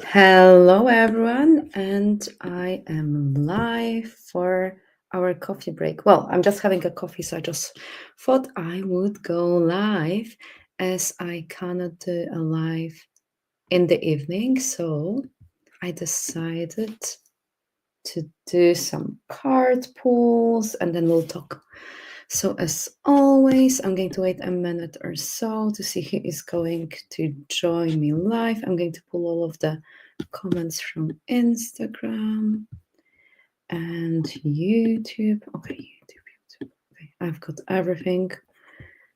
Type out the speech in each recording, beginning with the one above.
Hello, everyone, and I am live for our coffee break. Well, I'm just having a coffee, so I just thought I would go live as I cannot do a live in the evening. So I decided to do some card pulls and then we'll talk. So, as always, I'm going to wait a minute or so to see who is going to join me live. I'm going to pull all of the comments from Instagram and YouTube. Okay, YouTube. Okay, I've got everything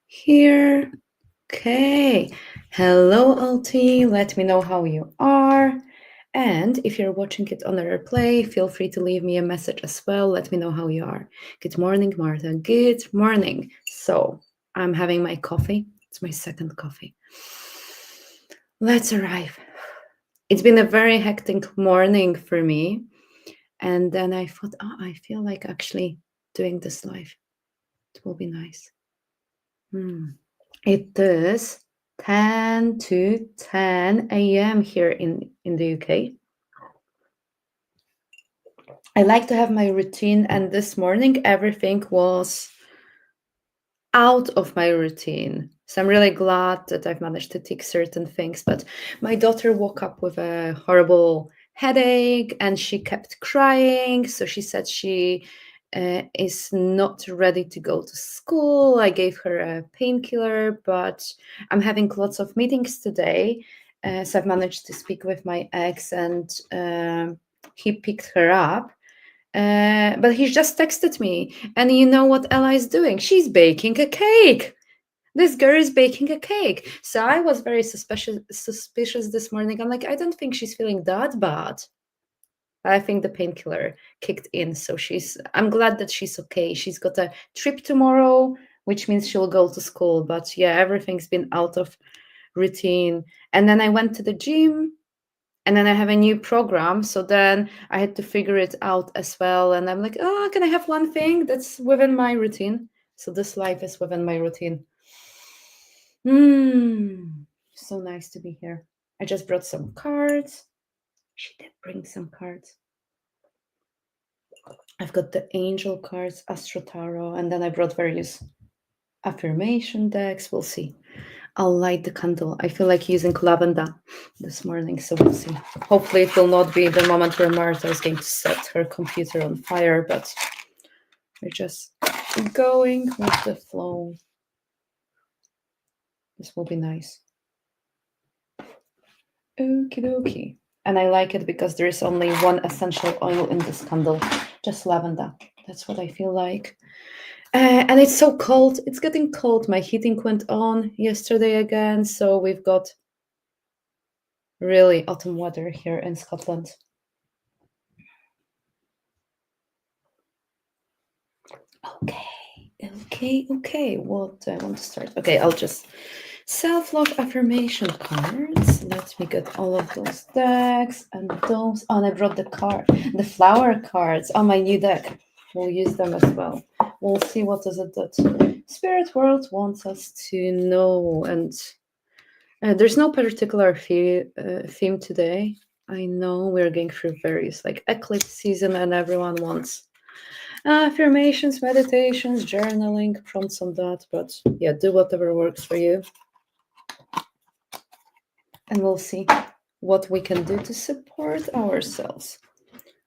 here. Okay. Hello, LT. Let me know how you are. And if you're watching it on a replay, feel free to leave me a message as well. Let me know how you are. Good morning, Marta. Good morning. So, I'm having my coffee. It's my second coffee. Let's arrive. It's been a very hectic morning for me. And then I thought, I feel like actually doing this live. It will be nice. It is 10 to 10 a.m. here in the UK. I like to have my routine, and this morning everything was out of my routine. So I'm really glad that I've managed to tick certain things. But my daughter woke up with a horrible headache and she kept crying. So she said she is not ready to go to school. I gave her a painkiller, but I'm having lots of meetings today. So I've managed to speak with my ex and he picked her up. But he just texted me, and you know what Ella is doing? She's baking a cake. This girl is baking a cake. So I was very suspicious this morning. I'm like, I don't think she's feeling that bad. I think the painkiller kicked in. So I'm glad that she's okay. She's got a trip tomorrow, which means she'll go to school. But yeah, everything's been out of routine. And then I went to the gym and then I have a new program. So then I had to figure it out as well. And I'm like, oh, can I have one thing that's within my routine? So this life is within my routine. So nice to be here. I just brought some cards. She did bring some cards. I've got the angel cards, Astro Tarot, and then I brought various affirmation decks. We'll see. I'll light the candle. I feel like using lavender this morning, so we'll see. Hopefully it will not be the moment where Marta is going to set her computer on fire, but we're just going with the flow. This will be nice. Okie dokie. And I like it because there is only one essential oil in this candle, just lavender. That's what I feel like. And it's so cold. It's getting cold. My heating went on yesterday again, so we've got really autumn weather here in Scotland. Okay. What do I want to start? Okay, I'll just self-love affirmation cards. Let me get all of those decks and those. Oh, and I brought the flower cards on my new deck. We'll use them as well. We'll see what is it that Spirit World wants us to know. And there's no particular theme today. I know we're going through various like eclipse season, and everyone wants affirmations, meditations, journaling, prompts on that. But yeah, do whatever works for you. And we'll see what we can do to support ourselves.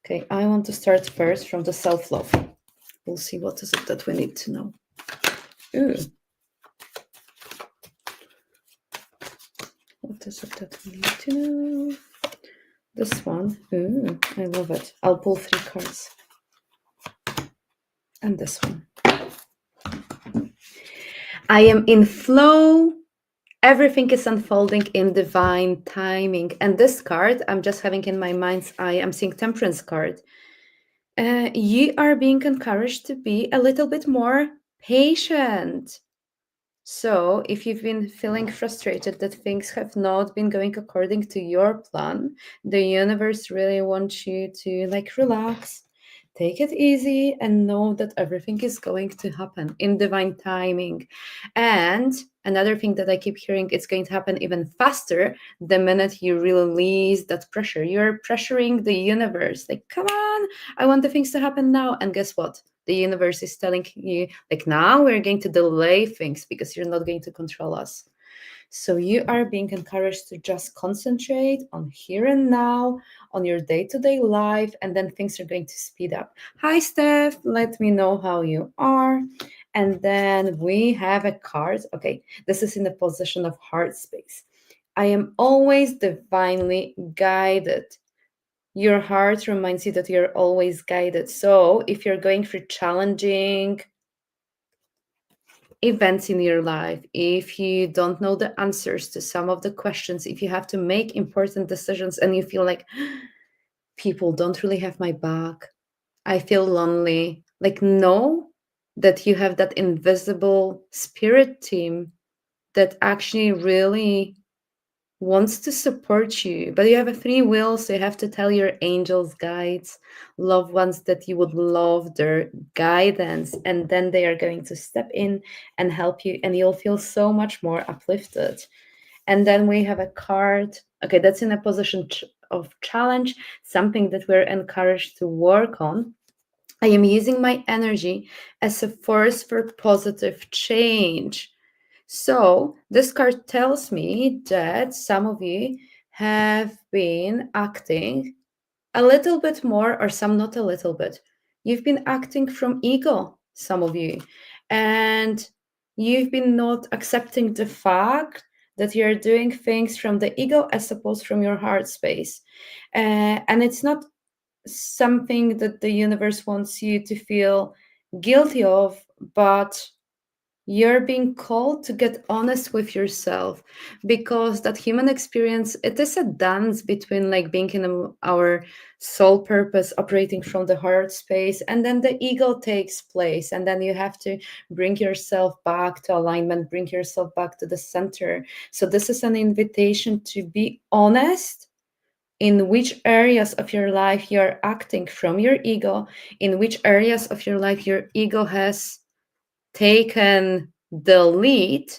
Okay, I want to start first from the self-love. We'll see what is it that we need to know. Ooh. What is it that we need to know? This one. Ooh, I love it. I'll pull 3 cards. And this one. I am in flow. Everything is unfolding in divine timing. And this card, I'm just having in my mind's eye, I'm seeing Temperance card. You are being encouraged to be a little bit more patient. So if you've been feeling frustrated that things have not been going according to your plan, the universe really wants you to like relax, take it easy, and know that everything is going to happen in divine timing. And Another thing that I keep hearing, it's going to happen even faster the minute you release that pressure. You're pressuring the universe, like, come on, I want the things to happen now. And guess what? The universe is telling you, like, now we're going to delay things because you're not going to control us. So you are being encouraged to just concentrate on here and now, on your day-to-day life, and then things are going to speed up. Hi, Steph. Let me know how you are. And then we have a card. Okay, this is in the position of heart space. I am always divinely guided. Your heart reminds you that you're always guided. So if you're going through challenging events in your life, if you don't know the answers to some of the questions, if you have to make important decisions and you feel like people don't really have my back, I feel lonely, like, know that you have that invisible spirit team that actually really wants to support you, but you have a free will, so you have to tell your angels, guides, loved ones that you would love their guidance, and then they are going to step in and help you, and you'll feel so much more uplifted. And then we have a card. Okay, that's in a position of challenge, something that we're encouraged to work on. I am using my energy as a force for positive change. So, this card tells me that some of you have been acting a little bit more, or some not a little bit. You've been acting from ego, some of you, and you've been not accepting the fact that you're doing things from the ego as opposed from your heart space. And it's not something that the universe wants you to feel guilty of, but you're being called to get honest with yourself, because that human experience, it is a dance between like being in our soul purpose, operating from the heart space, and then the ego takes place, and then you have to bring yourself back to alignment, bring yourself back to the center. So this is an invitation to be honest in which areas of your life you're acting from your ego, in which areas of your life your ego has taken the lead,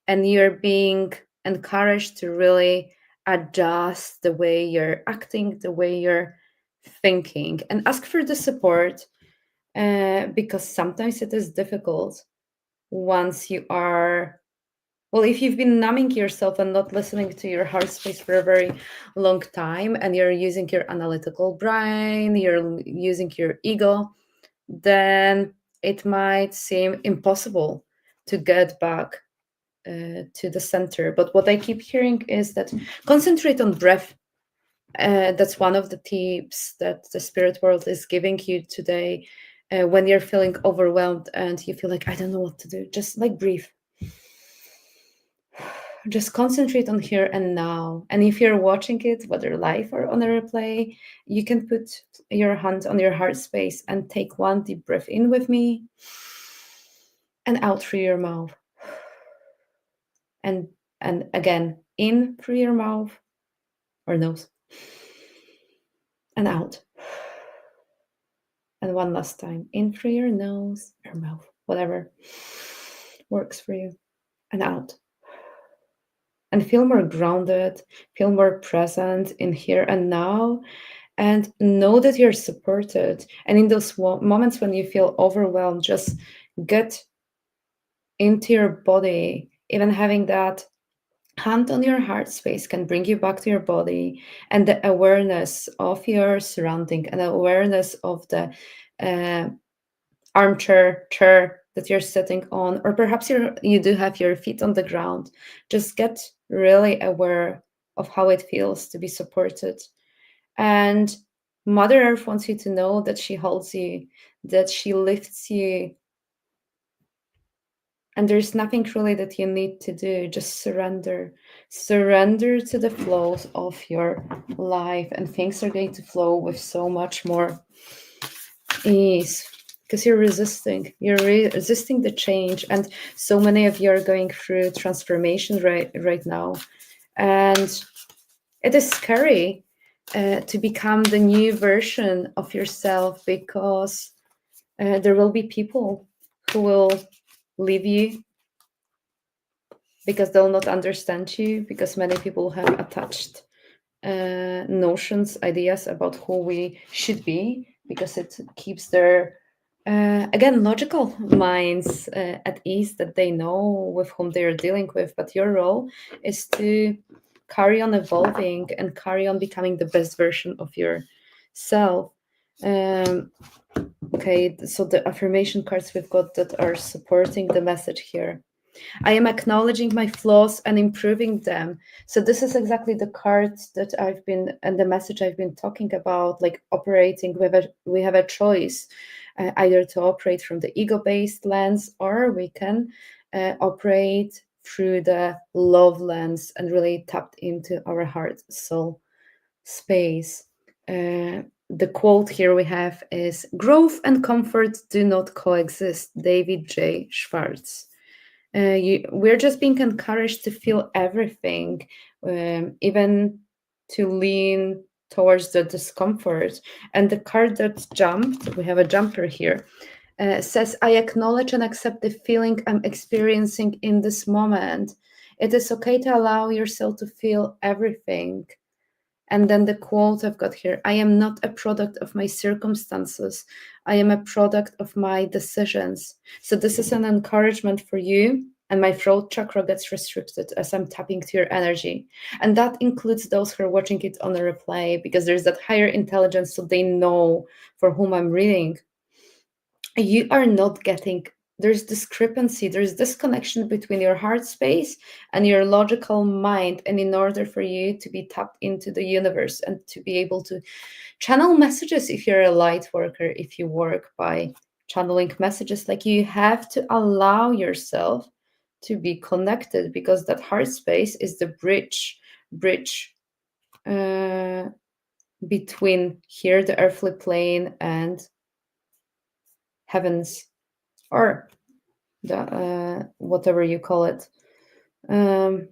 and you're being encouraged to really adjust the way you're acting, the way you're thinking, and ask for the support, because sometimes it is difficult once you are, well, if you've been numbing yourself and not listening to your heart space for a very long time, and you're using your analytical brain, you're using your ego, then it might seem impossible to get back to the center. But what I keep hearing is that concentrate on breath. That's one of the tips that the spirit world is giving you today. When you're feeling overwhelmed and you feel like, I don't know what to do, just like breathe. Just concentrate on here and now. And if you're watching it, whether live or on a replay, you can put your hand on your heart space and take one deep breath in with me and out through your mouth. And again, in through your mouth or nose and out. And one last time, in through your nose or mouth, whatever works for you, and out. And feel more grounded, feel more present in here and now, and know that you're supported. And in those moments when you feel overwhelmed, just get into your body. Even having that hand on your heart space can bring you back to your body, and the awareness of your surrounding, and the awareness of the uh, chair that you're sitting on, or perhaps you do have your feet on the ground. Just get really aware of how it feels to be supported. And Mother Earth wants you to know that she holds you, that she lifts you, and there's nothing really that you need to do. Just surrender. Surrender to the flows of your life, and things are going to flow with so much more ease, because you're resisting. You're resisting the change, and so many of you are going through transformation right now, and it is scary to become the new version of yourself, because there will be people who will leave you, because they'll not understand you, because many people have attached notions, ideas about who we should be, because it keeps their again logical minds at ease, that they know with whom they are dealing with. But your role is to carry on evolving and carry on becoming the best version of yourself. um, okay, so the affirmation cards we've got that are supporting the message here: I am acknowledging my flaws and improving them. So this is exactly the cards that I've been, and the message I've been talking about, like operating with we have a choice, either to operate from the ego-based lens, or we can operate through the love lens and really tapped into our heart soul space. The quote here we have is: growth and comfort do not coexist. David J. Schwartz. We're just being encouraged to feel everything, even to lean towards the discomfort. And the card that jumped, we have a jumper here, says, I acknowledge and accept the feeling I'm experiencing in this moment. It is okay to allow yourself to feel everything. And then the quote I've got here: I am not a product of my circumstances. I am a product of my decisions. So, this is an encouragement for you. And my throat chakra gets restricted as I'm tapping to your energy. And that includes those who are watching it on the replay, because there's that higher intelligence, so they know for whom I'm reading. You are not getting, there's discrepancy, there's disconnection between your heart space and your logical mind. And in order for you to be tapped into the universe and to be able to channel messages, if you're a light worker, if you work by channeling messages, like, you have to allow yourself to be connected, because that heart space is the bridge uh, between here, the earthly plane, and heavens, or the whatever you call it. um,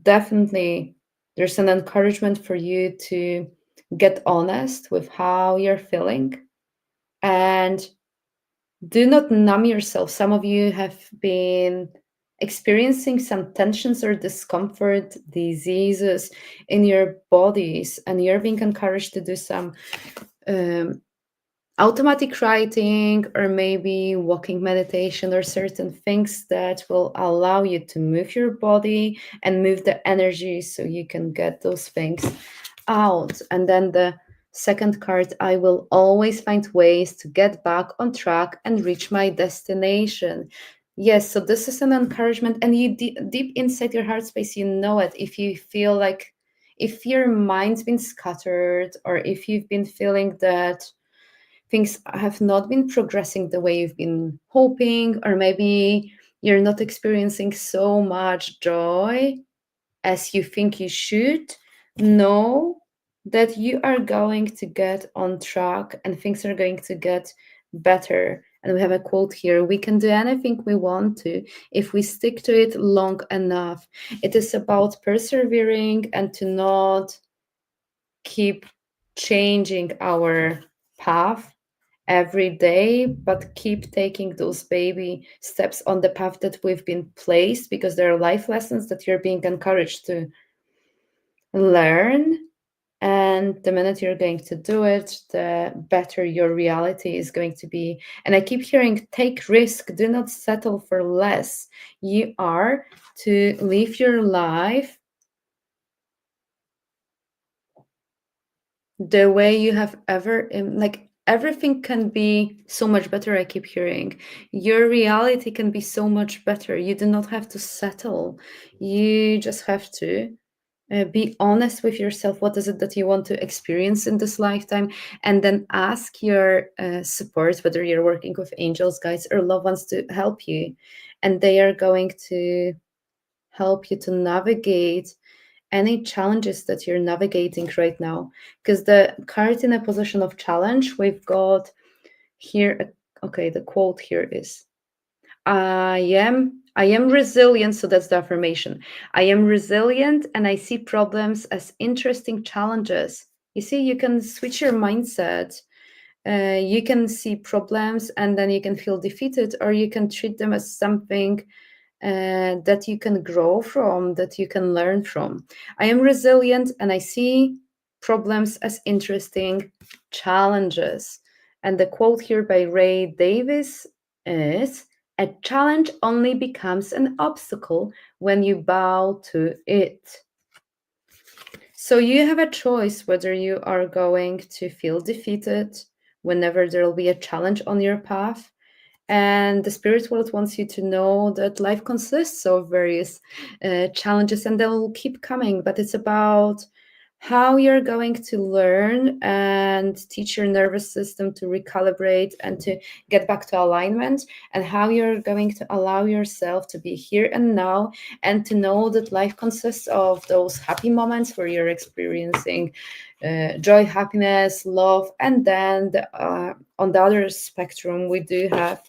Definitely there's an encouragement for you to get honest with how you're feeling, and do not numb yourself. Some of you have been experiencing some tensions or discomfort, diseases in your bodies, and you're being encouraged to do some um, automatic writing, or maybe walking meditation, or certain things that will allow you to move your body and move the energy, so you can get those things out. And then the second card: I will always find ways to get back on track and reach my destination. Yes, so this is an encouragement, and you deep inside your heart space, you know it. If you feel like, if your mind's been scattered, or if you've been feeling that things have not been progressing the way you've been hoping, or maybe you're not experiencing so much joy as you think you should, know that you are going to get on track and things are going to get better. And we have a quote here: we can do anything we want to if we stick to it long enough. It is about persevering and to not keep changing our path every day, but keep taking those baby steps on the path that we've been placed, because there are life lessons that you're being encouraged to learn. And the minute you're going to do it, the better your reality is going to be. And I keep hearing, take risk, do not settle for less. You are to live your life the way you have ever, like, everything can be so much better. I keep hearing your reality can be so much better. You do not have to settle. You just have to be honest with yourself. What is it that you want to experience in this lifetime? And then ask your support, whether you're working with angels, guides, or loved ones, to help you. And they are going to help you to navigate any challenges that you're navigating right now. Because the card in a position of challenge, we've got here, okay, the quote here is, I am resilient. So that's the affirmation. I am resilient and I see problems as interesting challenges. You see, you can switch your mindset. You can see problems and then you can feel defeated, or you can treat them as something that you can grow from, that you can learn from. I am resilient and I see problems as interesting challenges. And the quote here by Ray Davis is, a challenge only becomes an obstacle when you bow to it. So you have a choice whether you are going to feel defeated whenever there will be a challenge on your path. And the spirit world wants you to know that life consists of various challenges and they'll keep coming, but it's about how you're going to learn and teach your nervous system to recalibrate and to get back to alignment, and how you're going to allow yourself to be here and now and to know that life consists of those happy moments where you're experiencing joy, happiness, love, and then on the other spectrum we do have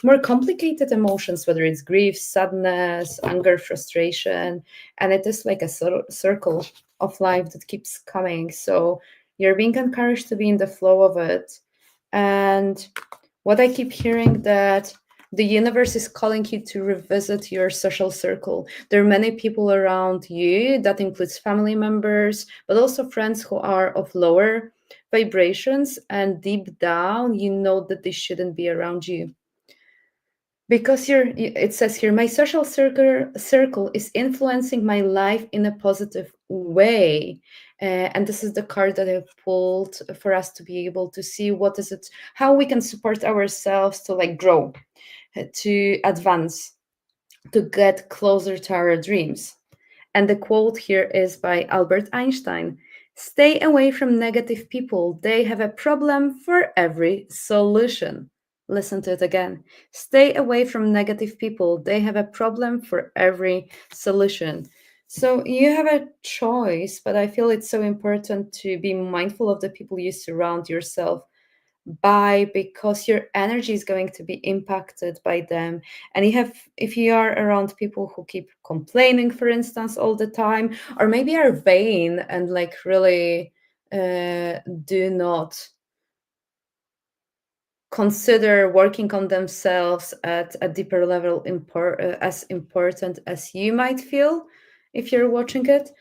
more complicated emotions, whether it's grief, sadness, anger, frustration, and it is like a circle of life that keeps coming. So you're being encouraged to be in the flow of it. And what I keep hearing, that the universe is calling you to revisit your social circle. There are many people around you, that includes family members, but also friends who are of lower vibrations, and deep down you know that they shouldn't be around you, because it says here, my social circle is influencing my life in a positive way. And this is the card that I pulled for us to be able to see what is it, how we can support ourselves to like grow, to advance, to get closer to our dreams. And the quote here is by Albert Einstein: stay away from negative people. They have a problem for every solution. Listen to it again. Stay away from negative people. They have a problem for every solution. So you have a choice, but I feel it's so important to be mindful of the people you surround yourself by, because your energy is going to be impacted by them. And you have, if you are around people who keep complaining, for instance, all the time, or maybe are vain and like really do not consider working on themselves at a deeper level as important as you might feel if you're watching it,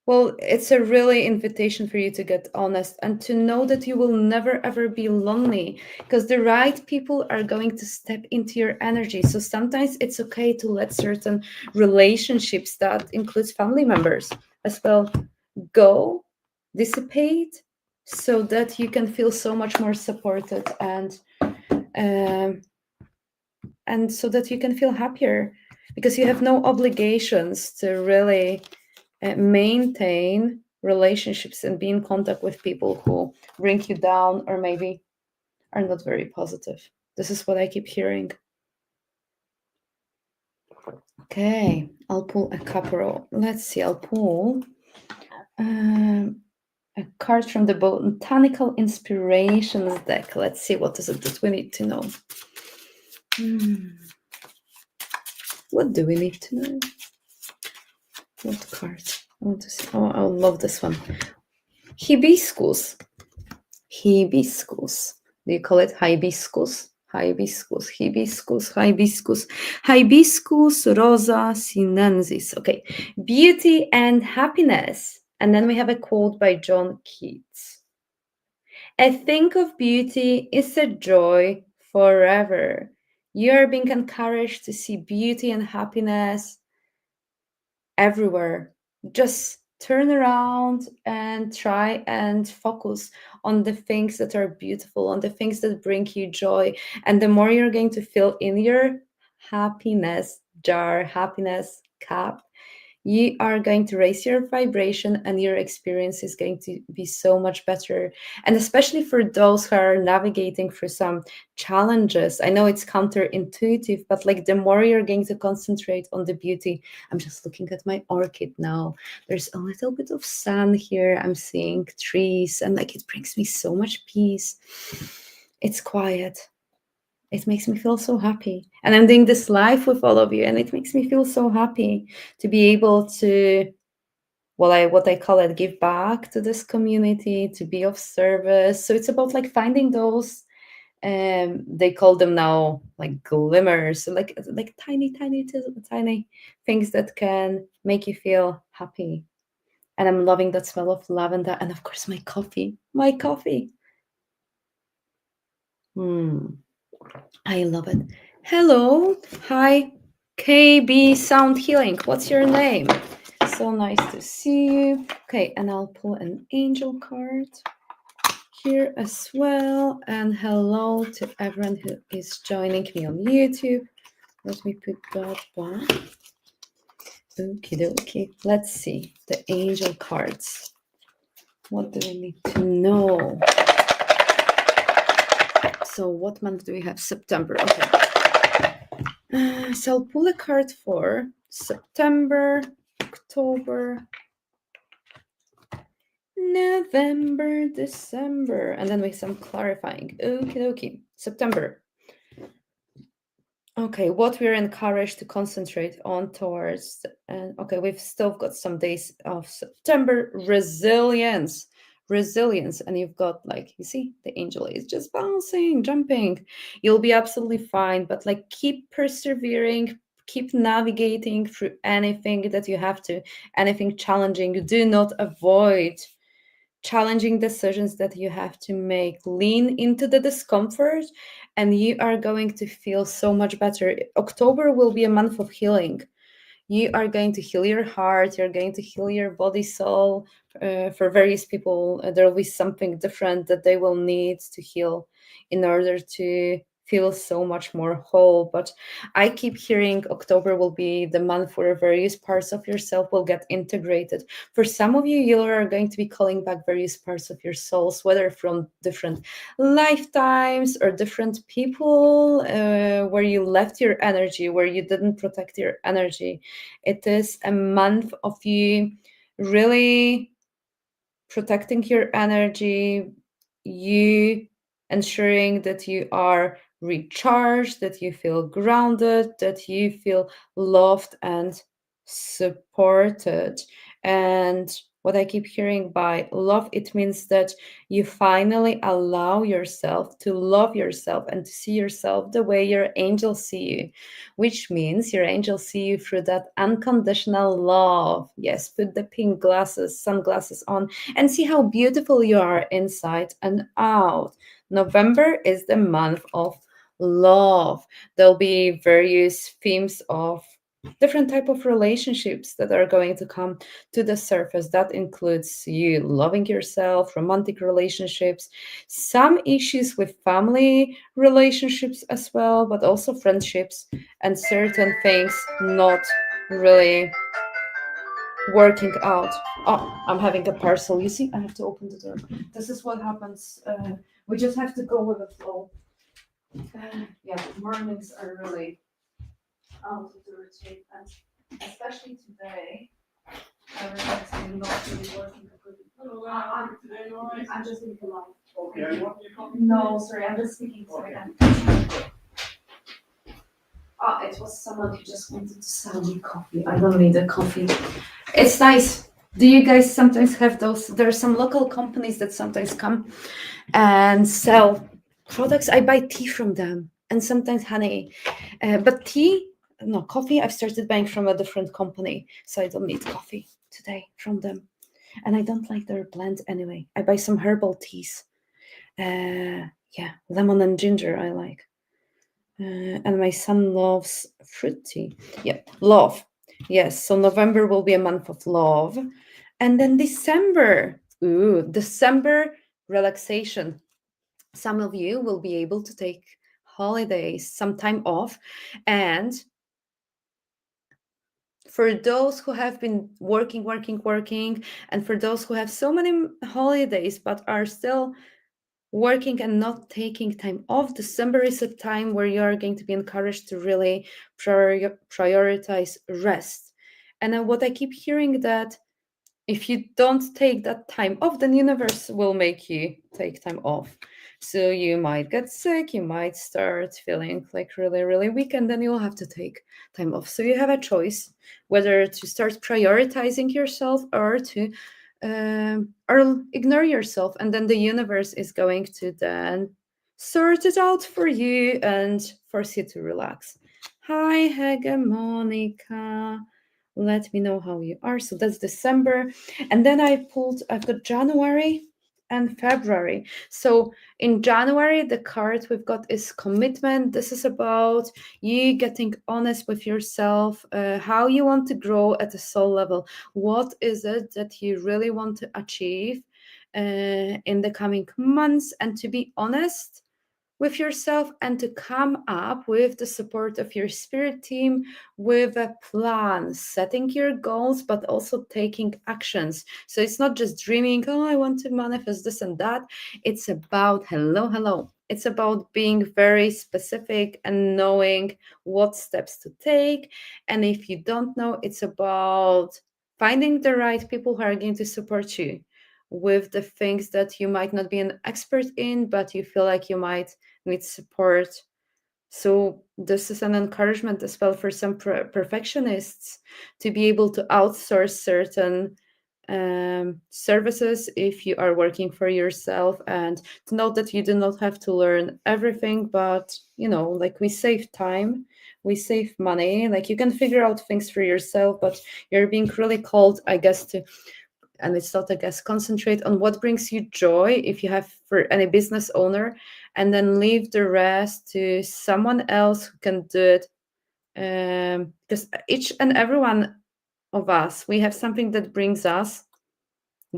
well, it's a really invitation for you to get honest and to know that you will never ever be lonely, because the right people are going to step into your energy. So sometimes it's okay to let certain relationships, that includes family members as well, go, dissipate, so that you can feel so much more supported, um, and so that you can feel happier, because you have no obligations to really maintain relationships and be in contact with people who bring you down or maybe are not very positive. This is what I keep hearing. Okay, I'll pull a couple. Let's see, I'll pull a card from the Botanical Inspirations deck. Let's see, what is it that we need to know? What do we need to know? What card? I want to see. Oh, I love this one. Hibiscus. Hibiscus. Do you call it hibiscus? Hibiscus, hibiscus, hibiscus, hibiscus rosa sinensis. Okay, beauty and happiness. And then we have a quote by John Keats. A thing of beauty is a joy forever. You are being encouraged to see beauty and happiness everywhere. Just turn around and try and focus on the things that are beautiful, on the things that bring you joy. And the more you're going to fill in your happiness jar, happiness cup, you are going to raise your vibration and your experience is going to be so much better. And especially for those who are navigating through some challenges, I know it's counterintuitive, but like the more you're going to concentrate on the beauty. I'm just looking at my orchid now. There's a little bit of sun here. I'm seeing trees, and like it brings me so much peace. It's quiet. It makes me feel so happy. And I'm doing this live with all of you, and it makes me feel so happy to be able to, well, what I call it, give back to this community, to be of service. So it's about like finding those They call them now like glimmers, like tiny things that can make you feel happy. And I'm loving that smell of lavender, and of course my coffee. My coffee. Hmm. I love it. Hello. Hi. KB Sound Healing. What's your name? So nice to see you. Okay, and I'll pull an angel card here as well. And hello to everyone who is joining me on YouTube. Let me put that back. Okie dokie. Let's see the angel cards. What do we need to know? So, what month do we have? September. Okay. So, I'll pull a card for September, October, November, December, and then with some clarifying. Okie dokie. September. Okay, what we're encouraged to concentrate on towards, and okay, we've still got some days of September. Resilience, and you've got, like, you see the angel is just bouncing, jumping. You'll be absolutely fine, but like keep persevering, keep navigating through anything that you have to, anything challenging. Do not avoid challenging decisions that you have to make. Lean into the discomfort, and you are going to feel so much better. October will be a month of healing. You are going to heal your heart, you're going to heal your body, soul. For various people, there will be something different that they will need to heal in order to feel so much more whole. But I keep hearing October will be the month where various parts of yourself will get integrated. For some of you, you are going to be calling back various parts of your souls, whether from different lifetimes or different people, where you left your energy, where you didn't protect your energy. It is a month of you really protecting your energy, you ensuring that you are recharged, that you feel grounded, that you feel loved and supported. And what I keep hearing by love, it means that you finally allow yourself to love yourself and to see yourself the way your angels see you, which means your angels see you through that unconditional love. Yes, put the pink glasses, sunglasses on, and see how beautiful you are inside and out. November is the month of love. There'll be various themes of different type of relationships that are going to come to the surface. That includes you loving yourself, romantic relationships, some issues with family relationships as well, but also friendships, and certain things not really working out. Oh, I'm having a parcel. You see, I have to open the door. This is what happens. We just have to go with the flow. Yeah, mornings are really out of the routine, and especially today, everyone's been not really working. I'm just being polite. Okay. No, sorry, I'm just speaking. Sorry. It was someone who just wanted to sell me coffee. I don't need a coffee. It's nice. Do you guys sometimes have those? There are some local companies that sometimes come and sell products. I buy tea from them and sometimes honey. But tea, no, coffee, I've started buying from a different company. So I don't need coffee today from them. And I don't like their blend anyway. I buy some herbal teas. Yeah, lemon and ginger I like. And my son loves fruit tea. Yeah, love. Yes, so November will be a month of love. And then December. Ooh, December relaxation. Some of you will be able to take holidays, some time off. And for those who have been working, and for those who have so many holidays but are still working and not taking time off, December is a time where you are going to be encouraged to really prioritize rest. And what I keep hearing that if you don't take that time off, then universe will make you take time off. So you might get sick, you might start feeling like really, really weak, and then you'll have to take time off. So you have a choice whether to start prioritizing yourself or ignore yourself, and then the universe is going to then sort it out for you and force you to relax. Hi, Hegemonica. Let me know how you are. So that's December. And then I've got January and February. So in January, the card we've got is commitment. This is about you getting honest with yourself, how you want to grow at a soul level. What is it that you really want to achieve in the coming months? And to be honest, with yourself and to come up with the support of your spirit team with a plan, setting your goals, but also taking actions. So it's not just dreaming, oh, I want to manifest this and that. It's about, hello, hello. It's about being very specific and knowing what steps to take. And if you don't know, it's about finding the right people who are going to support you with the things that you might not be an expert in, but you feel like you might need support. So this is an encouragement as well for some perfectionists to be able to outsource certain services if you are working for yourself, and to know that you do not have to learn everything, but like we save time, we save money, like you can figure out things for yourself, but you're being really called, I guess, to, and it's not, I guess, concentrate on what brings you joy if you have for any business owner, and then leave the rest to someone else who can do it. Because each and every one of us, we have something that brings us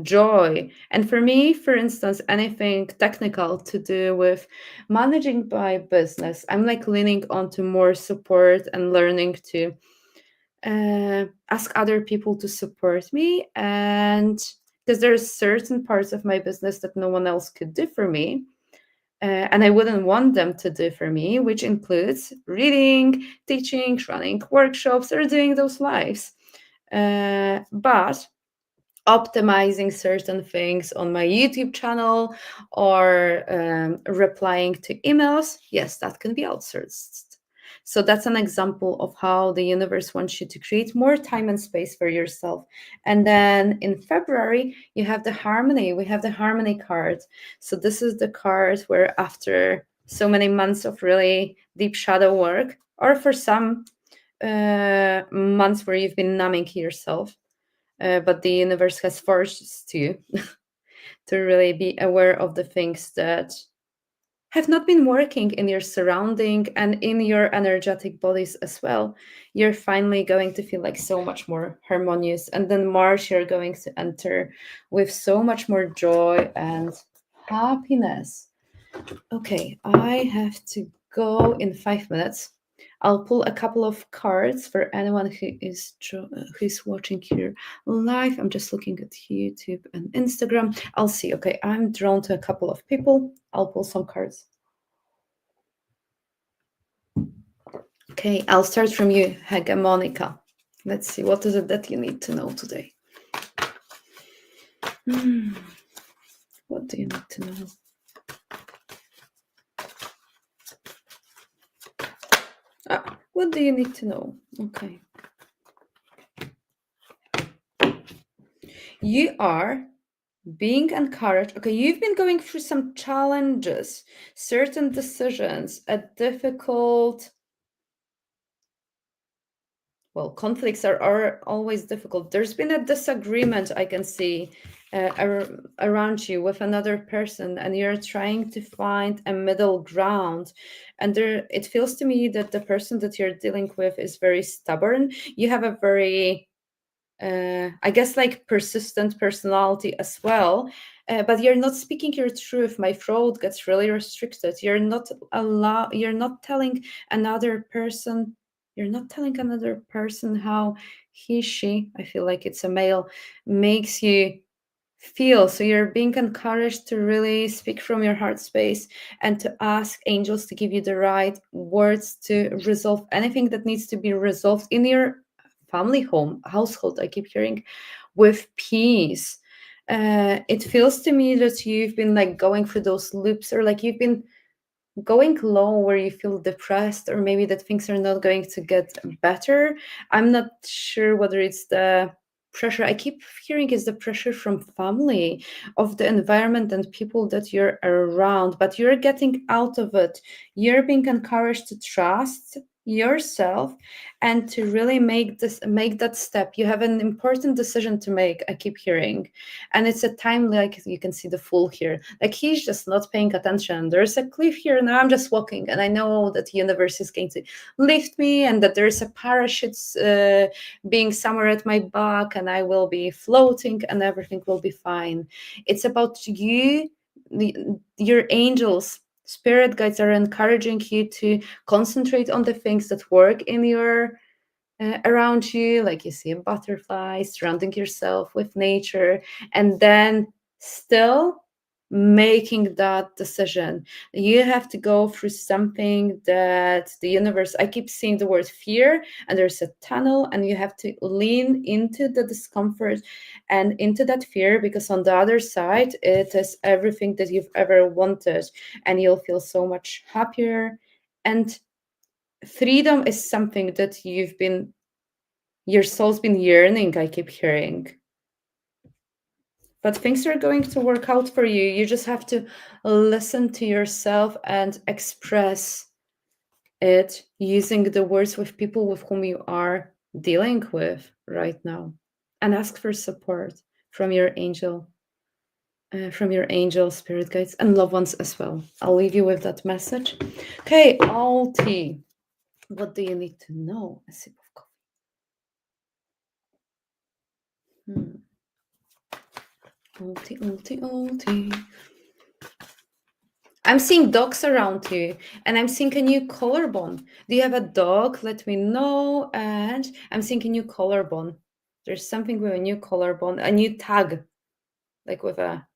joy. And for me, for instance, anything technical to do with managing my business, I'm like leaning onto more support and learning to ask other people to support me, and because there's certain parts of my business that no one else could do for me, and I wouldn't want them to do for me, which includes reading, teaching, running workshops, or doing those lives. But optimizing certain things on my YouTube channel, or replying to emails, yes, that can be outsourced. So that's an example of how the universe wants you to create more time and space for yourself. And then in February, you have the harmony. We have the harmony card. So this is the card where after so many months of really deep shadow work, or for some months where you've been numbing yourself, but the universe has forced you to really be aware of the things that have not been working in your surrounding and in your energetic bodies as well. You're finally going to feel like so much more harmonious. And then March, you're going to enter with so much more joy and happiness. Okay, I have to go in 5 minutes. I'll pull a couple of cards for anyone who's watching here live. I'm just looking at YouTube and Instagram. I'll see. Okay, I'm drawn to a couple of people. I'll pull some cards. Okay, I'll start from you, Hegemonica. Let's see, what is it that you need to know today? What do you need to know? What do you need to know? Okay. You are being encouraged. Okay, you've been going through some challenges, certain decisions, a difficult, well, conflicts are always difficult. There's been a disagreement, I can see, around you with another person, and you're trying to find a middle ground. And it feels to me that the person that you're dealing with is very stubborn. You have a very I guess, like, persistent personality as well, but you're not speaking your truth. My throat gets really restricted. You're not telling another person, how she, I feel like it's a male, makes you feel. So you're being encouraged to really speak from your heart space and to ask angels to give you the right words to resolve anything that needs to be resolved in your family household. I keep hearing with peace. It feels to me that you've been like going through those loops, or like you've been going low where you feel depressed, or maybe that things are not going to get better. I'm not sure whether it's the pressure I keep hearing is the pressure from family, of the environment and people that you're around, but you're getting out of it. You're being encouraged to trust yourself and to really make that step. You have an important decision to make, I keep hearing. And it's a time, like you can see the fool here, like he's just not paying attention. There's a cliff here, now I'm just walking, and I know that the universe is going to lift me, and that there's a parachute being somewhere at my back, and I will be floating and everything will be fine. It's about you, the, your angels, spirit guides are encouraging you to concentrate on the things that work in your around you, like you see a butterfly, surrounding yourself with nature, and then still making that decision. You have to go through something that the universe, I keep seeing the word fear, and there's a tunnel, and you have to lean into the discomfort and into that fear, because on the other side, it is everything that you've ever wanted, and you'll feel so much happier. And freedom is something that your soul's been yearning, I keep hearing. But things are going to work out for you. You just have to listen to yourself and express it using the words with people with whom you are dealing with right now. And ask for support from your angel spirit guides and loved ones as well. I'll leave you with that message. Okay, Alti, what do you need to know? A sip of coffee. Alti. I'm seeing dogs around you, and I'm seeing a new collarbone. Do you have a dog? Let me know. And I'm seeing a new collarbone. There's something with a new collarbone, a new tag, like with a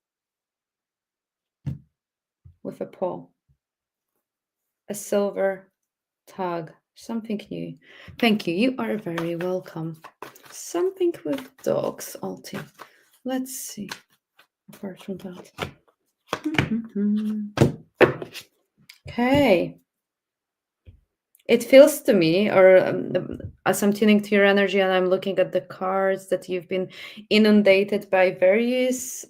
paw, a silver tag, something new. Thank you. You are very welcome. Something with dogs, Alti. Let's see. Apart from that. Okay. It feels to me, or as I'm tuning to your energy and I'm looking at the cards, that you've been inundated by various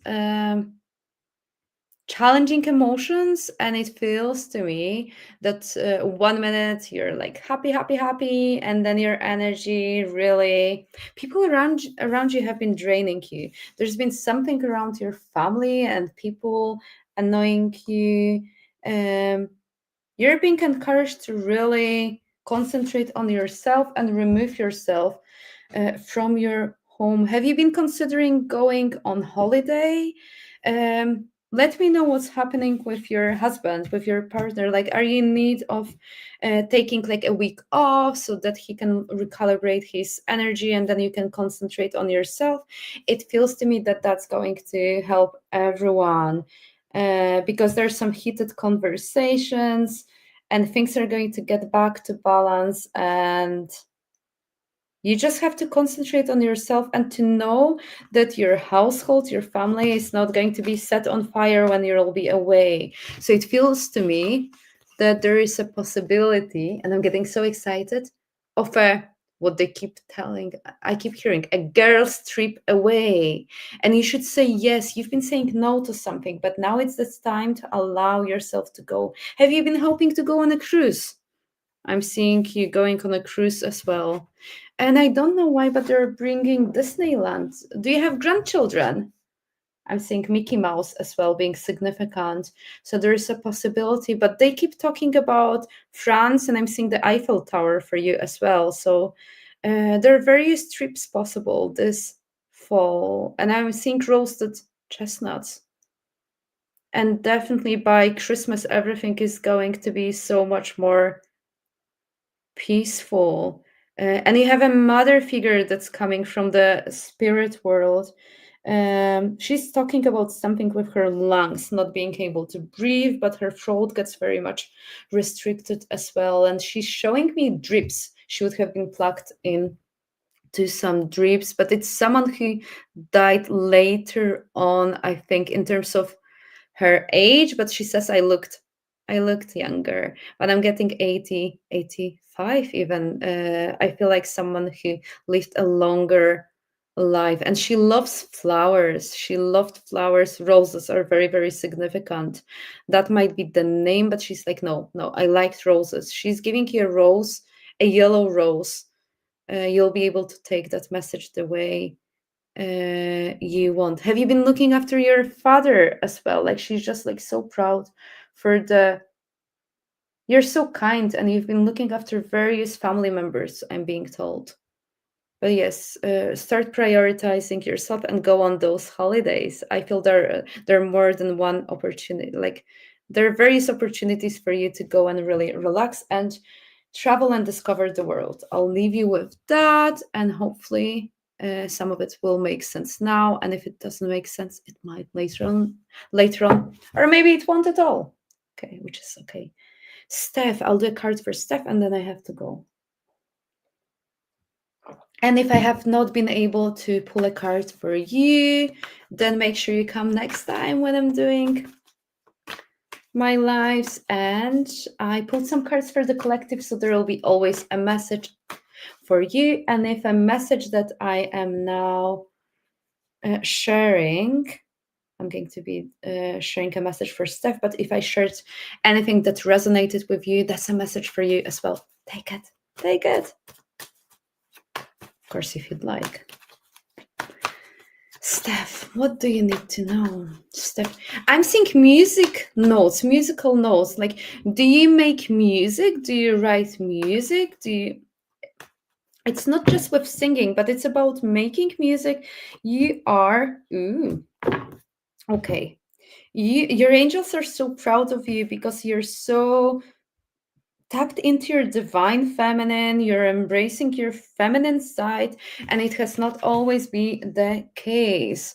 challenging emotions. And it feels to me that 1 minute you're like happy, and then your energy really, people around you have been draining you. There's been something around your family and people annoying you. You're being encouraged to really concentrate on yourself and remove yourself from your home. Have you been considering going on holiday? Let me know what's happening with your husband, with your partner. Like, are you in need of taking like a week off so that he can recalibrate his energy, and then you can concentrate on yourself? It feels to me that that's going to help everyone. Because there's some heated conversations, and things are going to get back to balance, and you just have to concentrate on yourself and to know that your household, your family is not going to be set on fire when you'll be away. So it feels to me that there is a possibility, and I'm getting so excited, of a, what they keep telling, I keep hearing, a girls' trip away. And you should say yes. You've been saying no to something, but now it's the time to allow yourself to go. Have you been hoping to go on a cruise? I'm seeing you going on a cruise as well. And I don't know why, but they're bringing Disneyland. Do you have grandchildren? I'm seeing Mickey Mouse as well being significant. So there is a possibility, but they keep talking about France, and I'm seeing the Eiffel Tower for you as well. So there are various trips possible this fall. And I'm seeing roasted chestnuts. And definitely by Christmas, everything is going to be so much more peaceful. And you have a mother figure that's coming from the spirit world. She's talking about something with her lungs, not being able to breathe, but her throat gets very much restricted as well. And she's showing me drips. She would have been plugged in to some drips, but it's someone who died later on, I think, in terms of her age. But she says I looked younger, but I'm getting 80, 85 even. I feel like someone who lived a longer life. And she loves flowers. She loved flowers. Roses are very, very significant. That might be the name, but she's like, no, no, I liked roses. She's giving you a rose, a yellow rose. You'll be able to take that message the way you want. Have you been looking after your father as well? Like, she's just like so proud for the. You're so kind, and you've been looking after various family members, I'm being told. But yes, start prioritizing yourself and go on those holidays. I feel there are more than one opportunity. Like, there are various opportunities for you to go and really relax and travel and discover the world. I'll leave you with that, and hopefully, some of it will make sense now. And if it doesn't make sense, it might later on, or maybe it won't at all. Okay, which is okay. Steph, I'll do a card for Steph, and then I have to go. And if I have not been able to pull a card for you, then make sure you come next time when I'm doing my lives. And I pulled some cards for the collective, so there will be always a message for you. And if a message that I am now sharing, I'm going to be sharing a message for Steph, but if I shared anything that resonated with you, that's a message for you as well. Take it. Take it. Of course, if you'd like. Steph, what do you need to know? Steph, I'm seeing musical notes. Like, do you make music? Do you write music? It's not just with singing, but it's about making music. You are, okay. Your angels are so proud of you because you're so tapped into your divine feminine, you're embracing your feminine side, and it has not always been the case.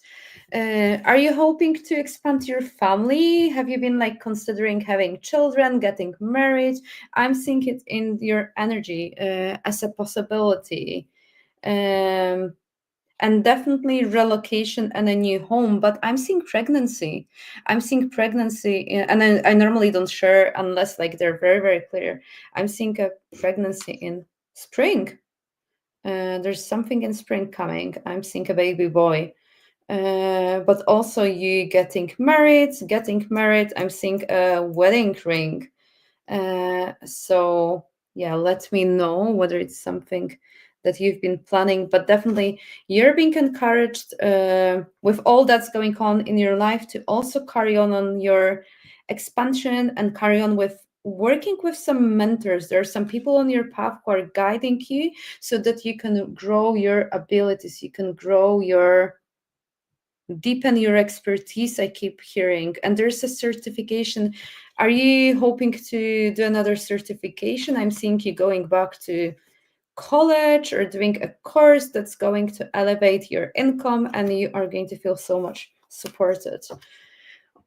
Are you hoping to expand your family? Have you been like considering having children, getting married? I'm seeing it in your energy as a possibility. And definitely relocation and a new home, but I'm seeing pregnancy. And I normally don't share unless like they're very, very clear. I'm seeing a pregnancy in spring. There's something in spring coming. I'm seeing a baby boy. But also you getting married. I'm seeing a wedding ring. So yeah, let me know whether it's something that you've been planning, but definitely you're being encouraged with all that's going on in your life to also carry on your expansion and carry on with working with some mentors. There are some people on your path who are guiding you so that you can grow your abilities, you can grow your deepen your expertise. I keep hearing, and there's a certification. Are you hoping to do another certification? I'm seeing you going back to college or doing a course that's going to elevate your income, and you are going to feel so much supported.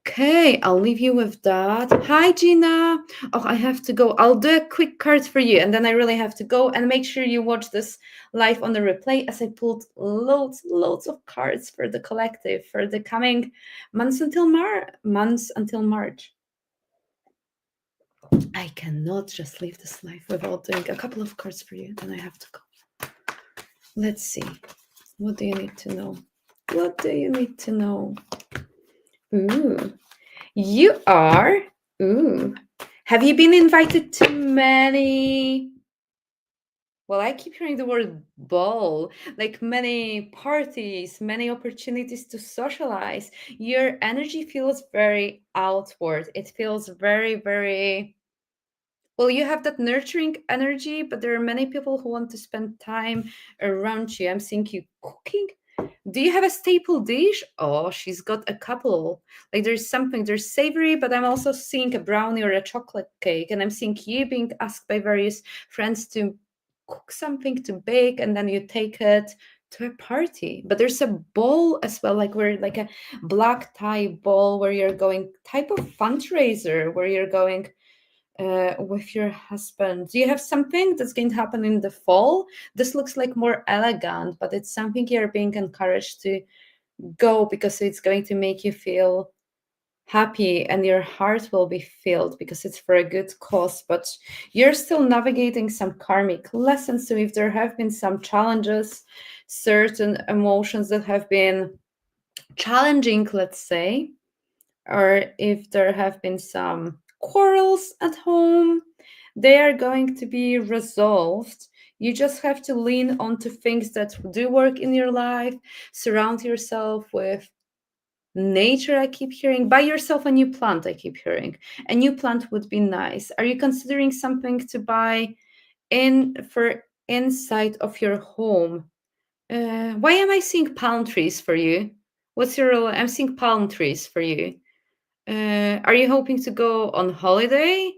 Okay, I'll leave you with that. Hi, Gina. Oh, I have to go. I'll do a quick card for you, and then I really have to go. And make sure you watch this live on the replay, as I pulled loads of cards for the collective for the coming months until March. I cannot just leave this live without doing a couple of cards for you. Then I have to go. Let's see. What do you need to know? What do you need to know? Ooh. You are. Ooh. Have you been invited to many? Well, I keep hearing the word ball, like many parties, many opportunities to socialize. Your energy feels very outward. It feels very, very. Well, you have that nurturing energy, but there are many people who want to spend time around you. I'm seeing you cooking. Do you have a staple dish? Oh, she's got a couple. Like, there's savory, but I'm also seeing a brownie or a chocolate cake. And I'm seeing you being asked by various friends to cook something to bake, and then you take it to a party. But there's a ball as well, like a black tie ball where you're going, type of fundraiser where you're going with your husband. Do you have something that's going to happen in the fall? This looks like more elegant, but it's something you're being encouraged to go because it's going to make you feel happy and your heart will be filled because it's for a good cause. But you're still navigating some karmic lessons. So if there have been some challenges, certain emotions that have been challenging, let's say, or if there have been some quarrels at home, they are going to be resolved. You just have to lean onto things that do work in your life, surround yourself with nature. I keep hearing, buy yourself a new plant. I keep hearing a new plant would be nice. Are you considering something to buy in for inside of your home? Why am I seeing palm trees for you? What's your role? I'm seeing palm trees for you. Are you hoping to go on holiday?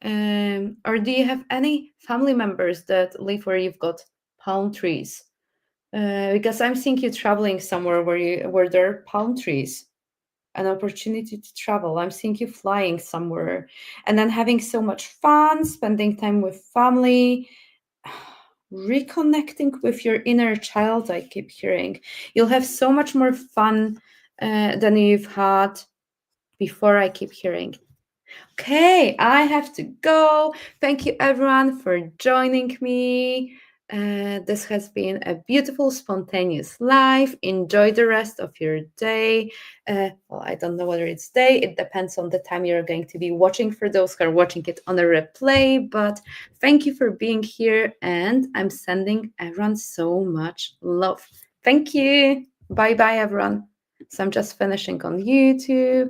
Or do you have any family members that live where you've got palm trees? Because I'm seeing you traveling somewhere where there are palm trees, an opportunity to travel. I'm seeing you flying somewhere and then having so much fun, spending time with family, reconnecting with your inner child. I keep hearing you'll have so much more fun than you've had before. I keep hearing. Okay, I have to go. Thank you, everyone, for joining me. This has been a beautiful, spontaneous life. Enjoy the rest of your day. Well, I don't know whether it's day. It depends on the time you're going to be watching for those who are watching it on a replay. But thank you for being here. And I'm sending everyone so much love. Thank you. Bye-bye, everyone. So I'm just finishing on YouTube.